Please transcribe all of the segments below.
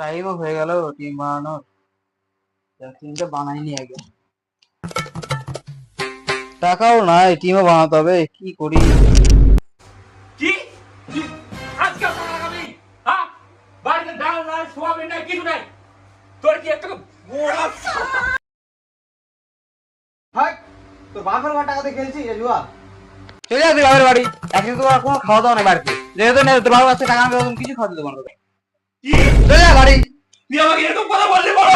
টাইমও হয়ে গেল টিম বানানোর। টিমটা বানাইনি আগে, টাকাও নাই, টিমও বানাতে হবে, কি করি? কি কি? আজকাল টাকা লাগাবি? হ্যাঁ, বাড়িতে ডাল নাই, সোয়াবিন নাই, কিছু নাই। তোর কি একটা মোড়া? ভাই তোর বাপের ঘর টাকাতে খেলছি এ জুয়া। চলে আসবি বাবার বাড়ি, একদিন তোমার কোনো খাওয়া দাওয়া নেই বাড়িতে, যেহেতু নেই তোর বাবার কাছে টাকা আমি তখন কিছু খাওয়া দিতে পারবো না। কি? চলে যা বাড়ি, তুই আমাকে এরকম কথা বললি বড়?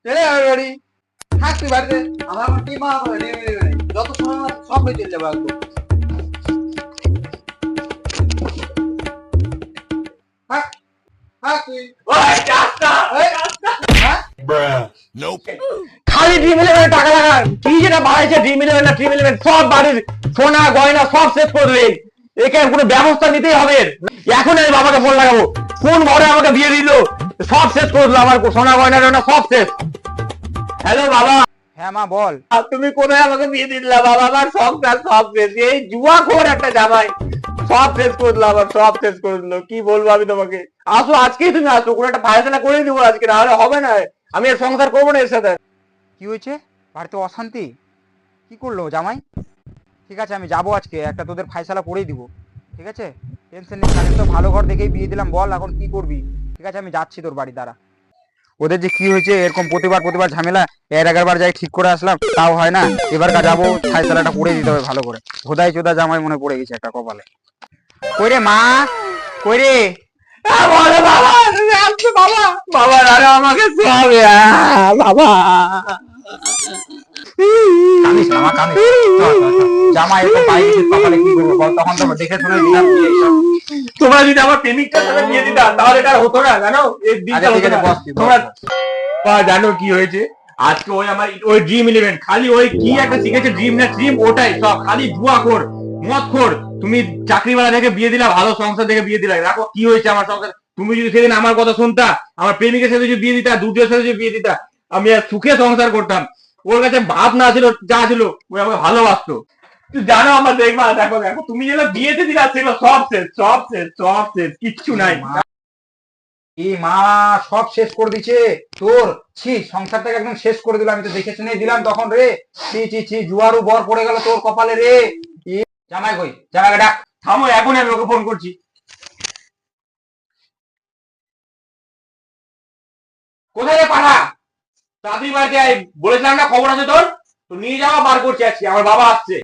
চলে যা বাবার বাড়ি, থাক তুই বাড়িতে। আমার এখন টিম বানাতে হবে, যত সময় আমার সব হয়ে চলে যাবো একদম। থাক থাক তুই। ওই যাস না, এই, হ্যাঁ? খালি ড্রিম ইলেভেনে টাকা লাগা। কি যেটা বাড়াইছে ড্রিম ইলেভেন না, ড্রিম ইলেভেন সব বাড়ির সোনা গয়না সব শেষ করে দেবে। একে কোনো ব্যবস্থা নিতেই হবে। এখন আমি বাবাকে ফোন লাগাবো, কোন ঘরে আমাকে বিয়ে দিল, সব শেষ করে দিল, আমার সোনা গয়না টয়না সব শেষ। হ্যালো বাবা, হ্যাঁ মা বল। তুমি কোথায় আমাকে বিয়ে দিলা বাবা? আমার সংসার সব শেষ, এই জুয়া খোর একটা জামাই সব শেষ করে দিল, আমার সব শেষ করে দিল। কি বলবো আমি তোমাকে? আসো আজকেই, তুমি আসো, কোনো একটা ফায়সালা করে দিবো আজকে, না হলে হবে না। আমি এর সংসার করবো না এর সাথে। কি হয়েছে বাড়িতে? অশান্তি? কি করলো জামাই? ঠিক আছে আমি যাবো আজকে, একটা তোদের ফায়সালা করেই দিব। ঠিক আছে, টেনশন নিস না, আমি তো ভালো ঘর দেখেই বিয়ে দিলাম, বল এখন কি করবি? ঠিক আছে আমি যাচ্ছি তোর বাড়ি, দাঁড়া। ওদের যে কি হয়েছে, এরকম প্রতিবার ঝামেলা, এর আগের বার যাই ঠিক করে আসলাম, তাও হয় না, এবারকার যাবো, ফায়সালাটা করে দিতে হবে ভালো করে। খোদাই চোদা জামাই মনে পড়ে গেছে একটা কপালে। কই রে মা, কই রে? বলো বাবা, তুমি আসছো বাবা? বাবা আরে আমাকে শোয়াবে বাবা। কাঁদিস না মা, কাঁদিস না। চল, চল, চল। জামাই এরকম পাই গেছিস কপালে, কি করবো বল? তখন তো দেখে শুনে দিলাম বিয়ে এইসব। তোমরা যদি আমার প্রেমিকটার সাথে বিয়ে দিতা তাহলে এটা আর হতো না, জানো? এই দিনটা আচ্ছা ঠিক হতো আছে, না। বস তুই, বস, তোমরা বস। জানো কি হয়েছে আজকে? ওই আমার ওই ড্রিম ইলেভেন খালি ওই কি একটা শিখেছে, ড্রিম না ড্রিম ওটাই সব খালি জুয়া খোর, মদ খোর। তুমি চাকরিওয়ালা থেকে বিয়ে দিলা, ভালো সংসার থেকে বিয়ে দিলা, দেখো কি হয়েছে আমার সংসার। তুমি যদি সেদিন আমার কথা শুনতা, আমার প্রেমিকের সাথে যদি বিয়ে দিতা, দুটোর সাথে যদি বিয়ে দিতা, আমি আর সুখে সংসার করতাম। ওর কাছে ভাব না ছিল, যা ছিল ওই আমাকে ভালোবাসতো। তুই জানো আমার, দেখবা দেখো দেখো, তুমি যেগুলো বিয়েতে দিলা সেগুলো সব শেষ, সব শেষ, সব শেষ, কিচ্ছু নাই। এই মা সব শেষ করে দিছে তোর। ছি, সংসারটাকে একদম শেষ করে দিল, আমি তো দেখে শুনে দিলাম তখন রে। ছি ছি ছি, জুয়ারও বর পড়ে গেল তোর কপালে রে। ই, জামাই কই? জামাইকে ডাক। থামো, এখনই আমি ওকে ফোন করছি। কোথায় রে পাঠা? তাড়াতাড়ি বাড়িতে আয়, বলেছিলাম না খবর আছে তোর? তো নিয়ে যাওয়া বার করছি আজকে, আমার বাবা আসছে।